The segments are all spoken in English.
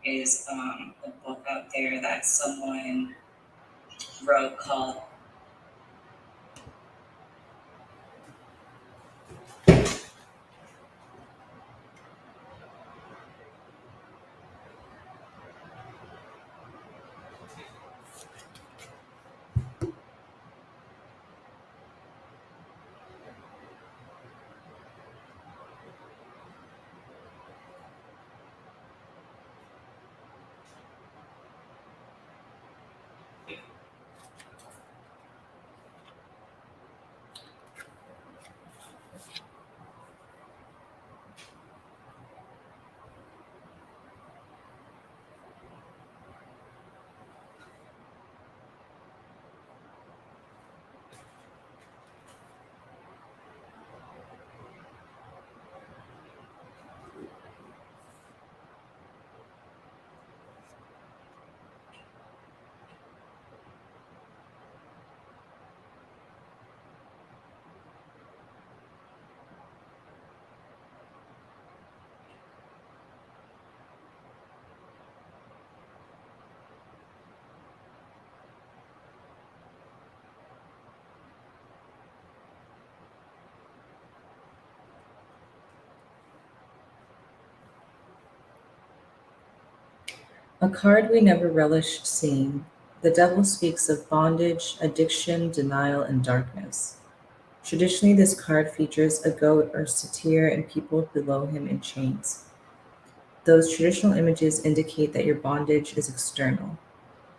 is a book out there that someone wrote called A card we never relish seeing. The devil speaks of bondage, addiction, denial, and darkness. Traditionally, this card features a goat or satyr and people below him in chains. Those traditional images indicate that your bondage is external.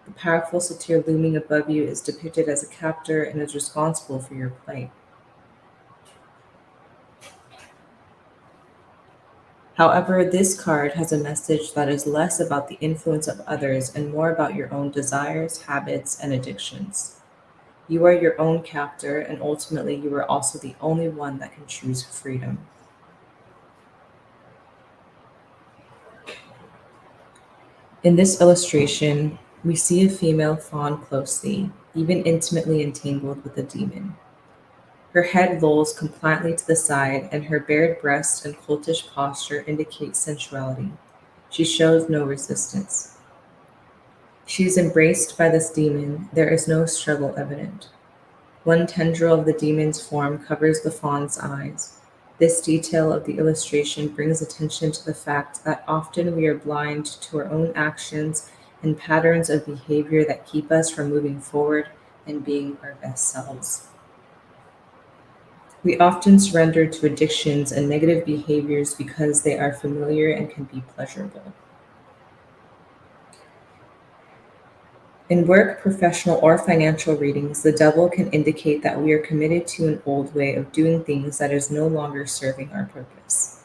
The powerful satyr looming above you is depicted as a captor and is responsible for your plight. However, this card has a message that is less about the influence of others and more about your own desires, habits, and addictions. You are your own captor, and ultimately, you are also the only one that can choose freedom. In this illustration, we see a female fawn closely, even intimately entangled with a demon. Her head lolls compliantly to the side, and her bared breast and cultish posture indicate sensuality. She shows no resistance. She is embraced by this demon. There is no struggle evident. One tendril of the demon's form covers the fawn's eyes. This detail of the illustration brings attention to the fact that often we are blind to our own actions and patterns of behavior that keep us from moving forward and being our best selves. We often surrender to addictions and negative behaviors because they are familiar and can be pleasurable. In work, professional, or financial readings, the devil can indicate that we are committed to an old way of doing things that is no longer serving our purpose.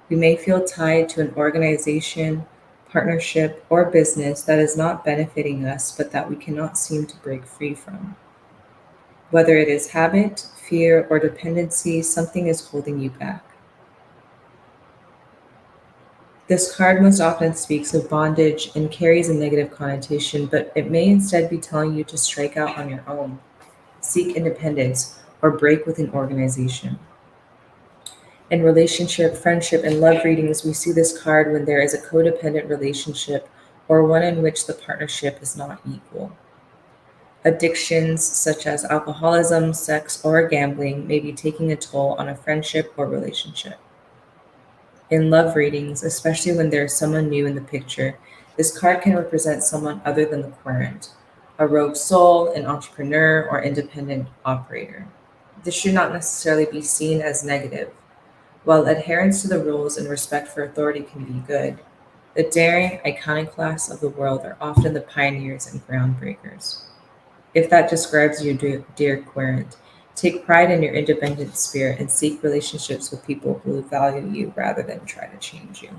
We may feel tied to an organization, partnership, or business that is not benefiting us but that we cannot seem to break free from. Whether it is habit, fear, or dependency, something is holding you back. This card most often speaks of bondage and carries a negative connotation, but it may instead be telling you to strike out on your own, seek independence, or break with an organization. In relationship, friendship, and love readings, we see this card when there is a codependent relationship or one in which the partnership is not equal. Addictions such as alcoholism, sex, or gambling may be taking a toll on a friendship or relationship. In love readings, especially when there is someone new in the picture, this card can represent someone other than the querent, a rogue soul, an entrepreneur, or independent operator. This should not necessarily be seen as negative. While adherence to the rules and respect for authority can be good, the daring, iconoclasts of the world are often the pioneers and groundbreakers. If that describes you, dear querent, take pride in your independent spirit and seek relationships with people who value you rather than try to change you.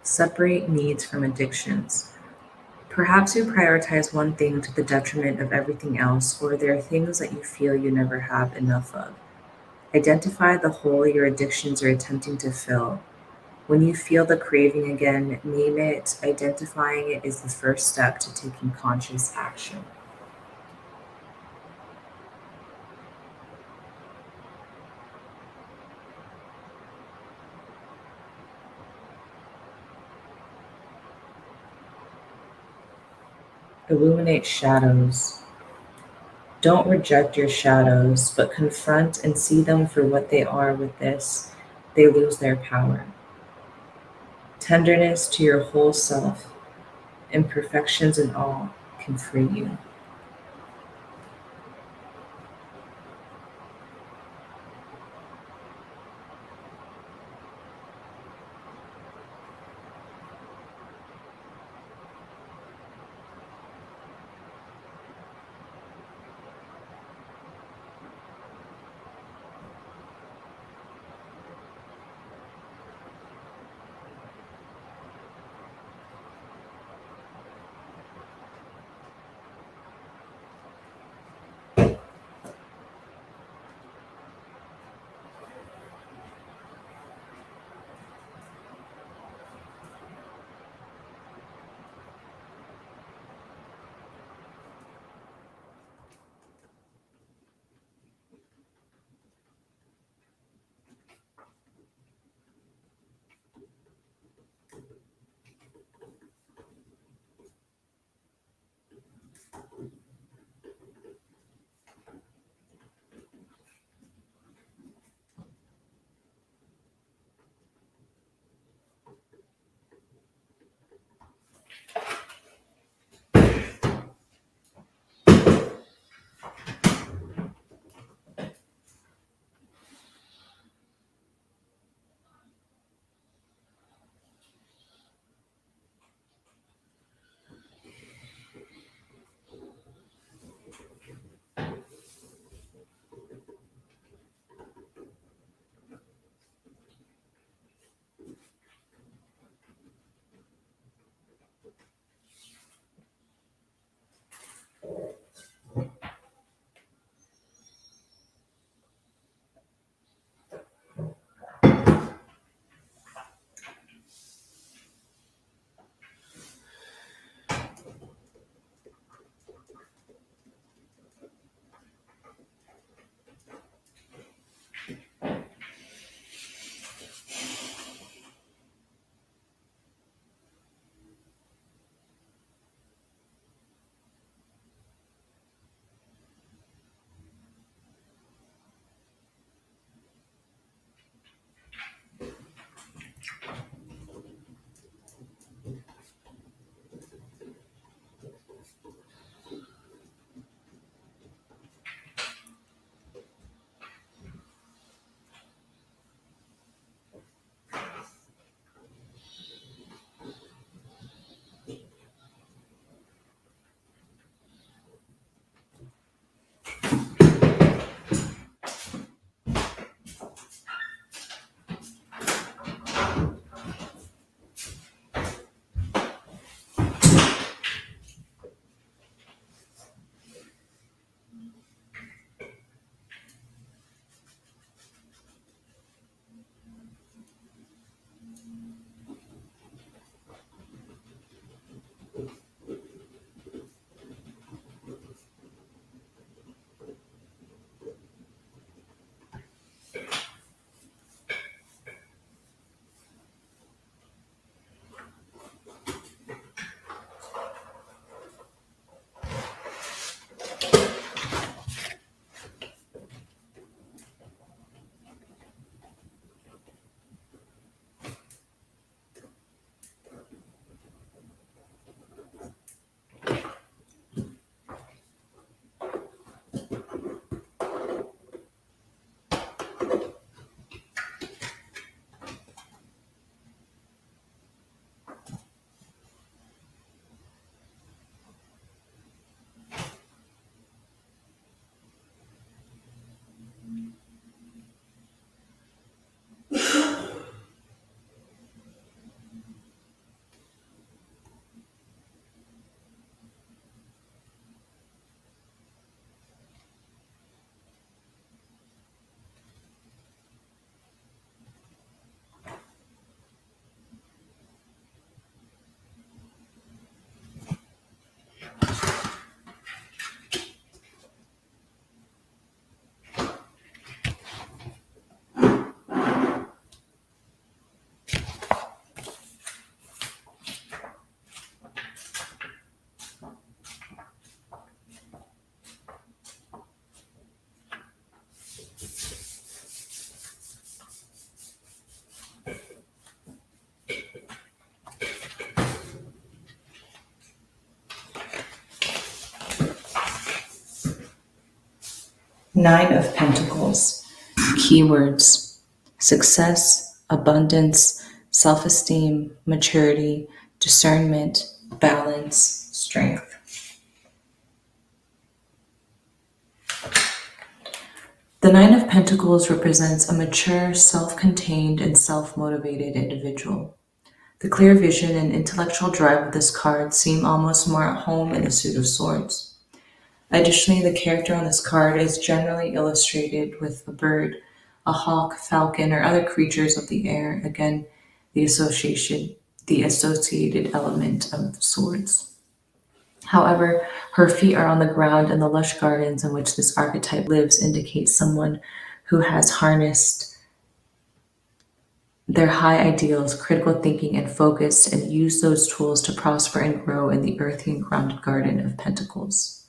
Separate needs from addictions. Perhaps you prioritize one thing to the detriment of everything else, or there are things that you feel you never have enough of. Identify the hole your addictions are attempting to fill. When you feel the craving again, name it. Identifying it is the first step to taking conscious action. Illuminate shadows. Don't reject your shadows, but confront and see them for what they are. With this, they lose their power. Tenderness to your whole self, imperfections and all, can free you. Nine of Pentacles. Keywords: success, abundance, self-esteem, maturity, discernment, balance, strength. The Nine of Pentacles represents a mature, self-contained, and self-motivated individual. The clear vision and intellectual drive of this card seem almost more at home in the Suit of Swords. Additionally, the character on this card is generally illustrated with a bird, a hawk, falcon, or other creatures of the air. Again, the associated element of swords. However, her feet are on the ground, and the lush gardens in which this archetype lives indicate someone who has harnessed their high ideals, critical thinking, and focus, and used those tools to prosper and grow in the earthy and grounded garden of Pentacles.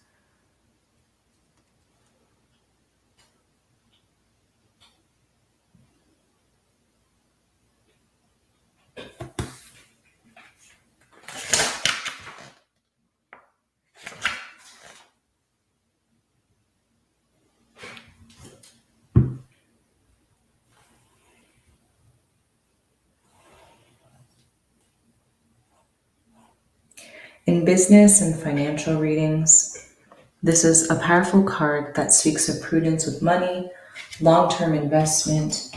In business and financial readings, this is a powerful card that speaks of prudence with money, long-term investment,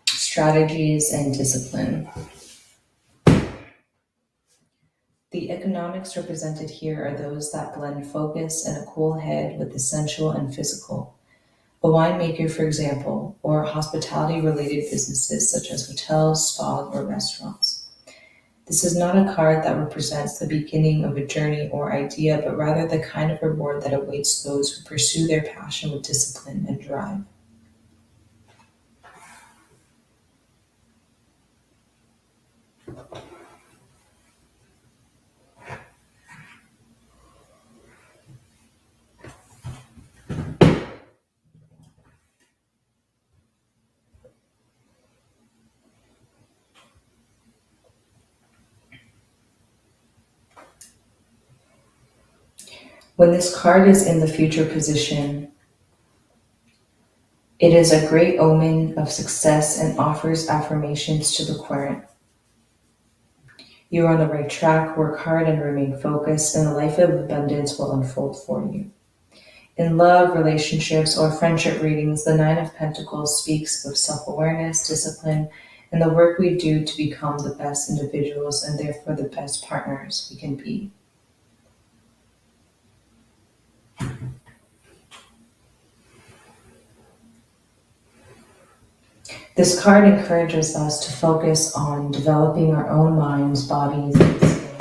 strategies, and discipline. The economics represented here are those that blend focus and a cool head with the sensual and physical. A winemaker, for example, or hospitality-related businesses such as hotels, spas, or restaurants. This is not a card that represents the beginning of a journey or idea, but rather the kind of reward that awaits those who pursue their passion with discipline and drive. When this card is in the future position, it is a great omen of success and offers affirmations to the querent. You are on the right track, work hard and remain focused, and a life of abundance will unfold for you. In love, relationships, or friendship readings, the Nine of Pentacles speaks of self-awareness, discipline, and the work we do to become the best individuals and therefore the best partners we can be. This card encourages us to focus on developing our own minds, bodies, and skills.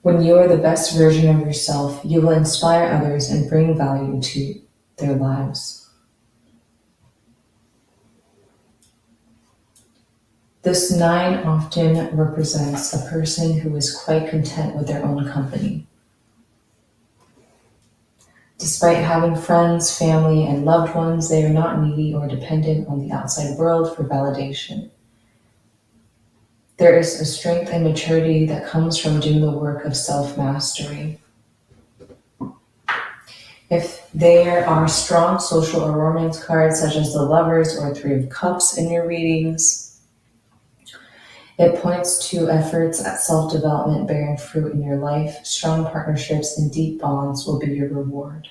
When you are the best version of yourself, you will inspire others and bring value to their lives. This nine often represents a person who is quite content with their own company. Despite having friends, family, and loved ones, they are not needy or dependent on the outside world for validation. There is a strength and maturity that comes from doing the work of self-mastery. If there are strong social or romance cards such as the Lovers or Three of Cups in your readings, it points to efforts at self-development bearing fruit in your life. Strong partnerships and deep bonds will be your reward.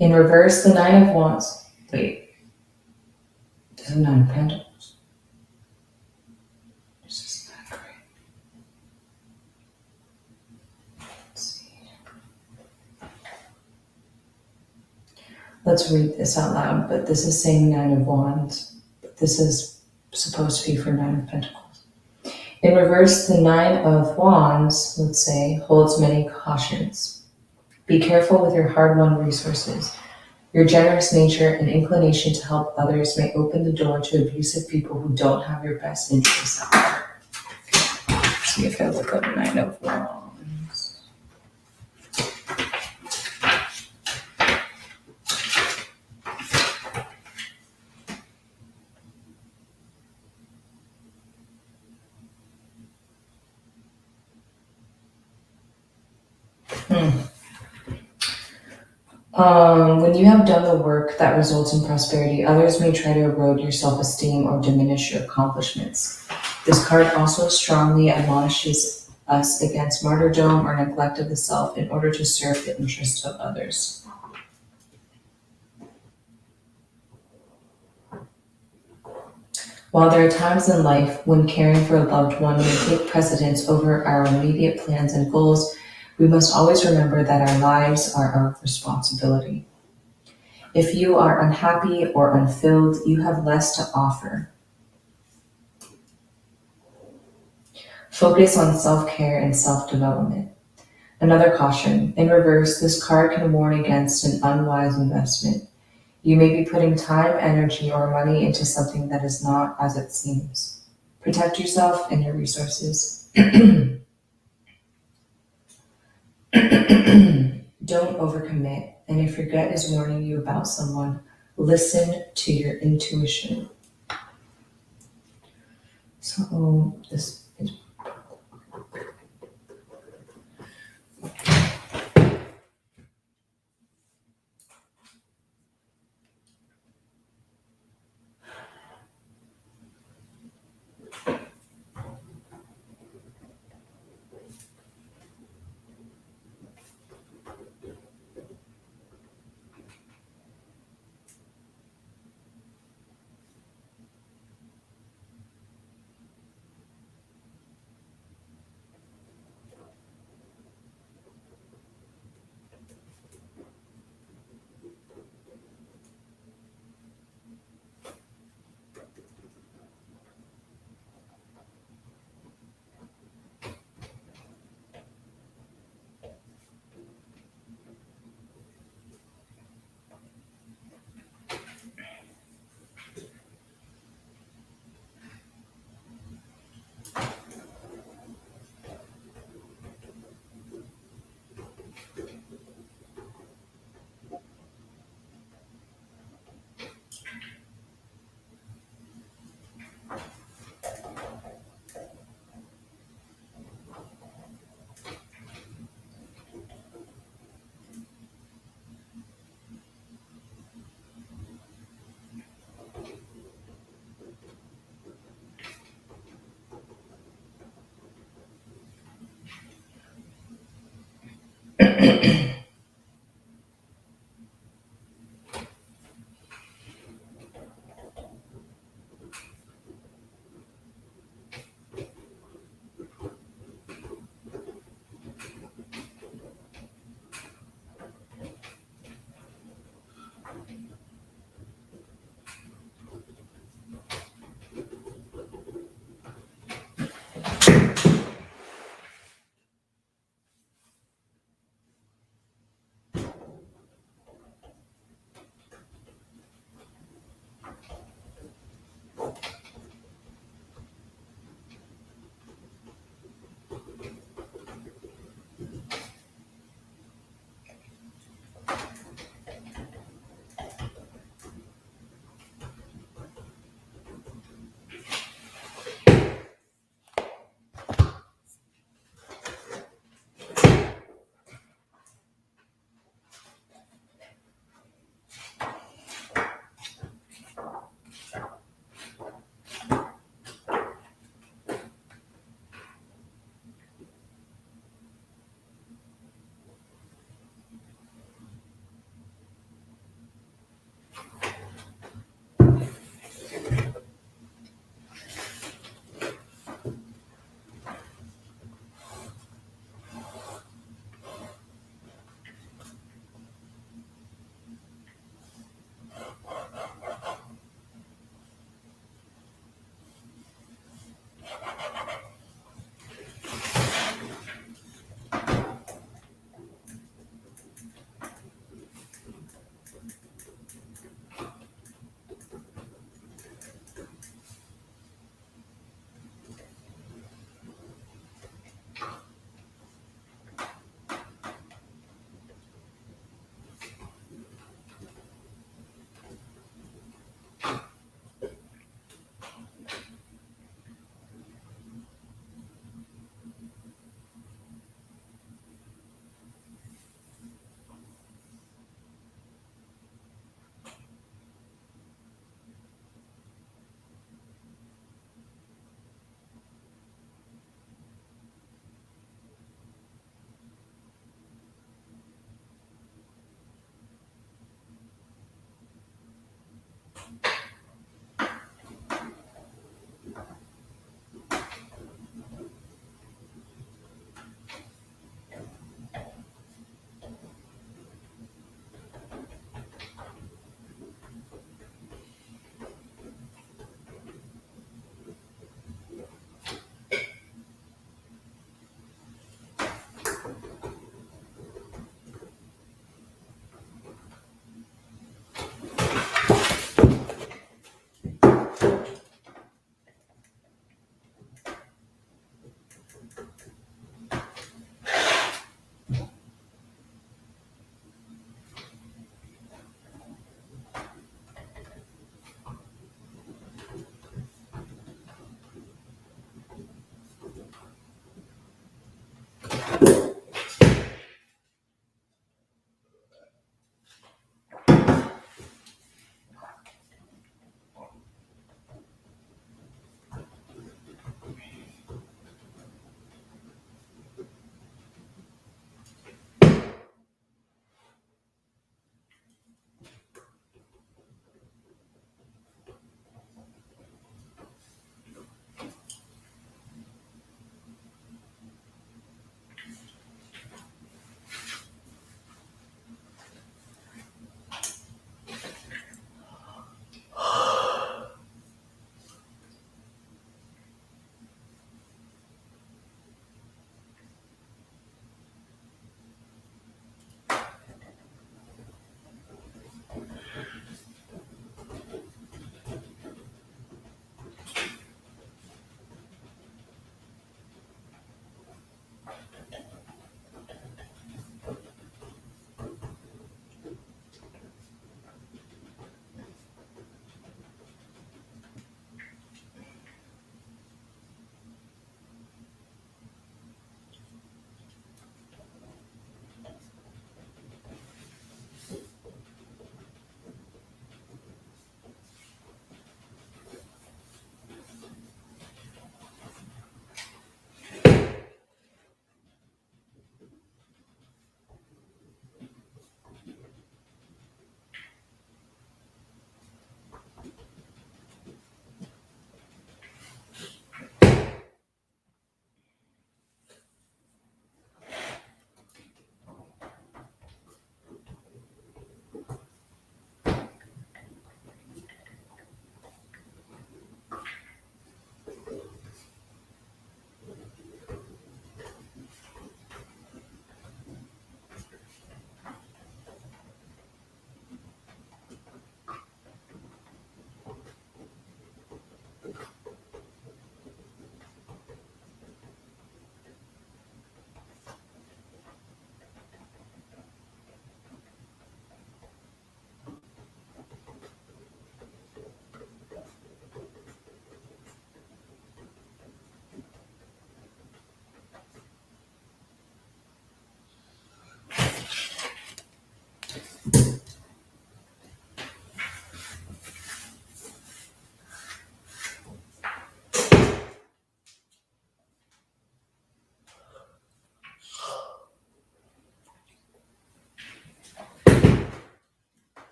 In reverse, the Nine of Wands. Wait, this is Nine of Pentacles. This is not great. Let's see. Let's read this out loud, but this is saying Nine of Wands. But this is supposed to be for Nine of Pentacles. In reverse, the Nine of Wands, let's say, holds many cautions. Be careful with your hard-won resources. Your generous nature and inclination to help others may open the door to abusive people who don't have your best interests at heart. See if I look up Nine of Wands. When you have done the work that results in prosperity, others may try to erode your self esteem or diminish your accomplishments. This card also strongly admonishes us against martyrdom or neglect of the self in order to serve the interests of others. While there are times in life when caring for a loved one may take precedence over our immediate plans and goals, we must always remember that our lives are our responsibility. If you are unhappy or unfilled, you have less to offer. Focus on self-care and self-development. Another caution. In reverse, this card can warn against an unwise investment. You may be putting time, energy, or money into something that is not as it seems. Protect yourself and your resources. Don't overcommit. And if your gut is warning you about someone, listen to your intuition. So this is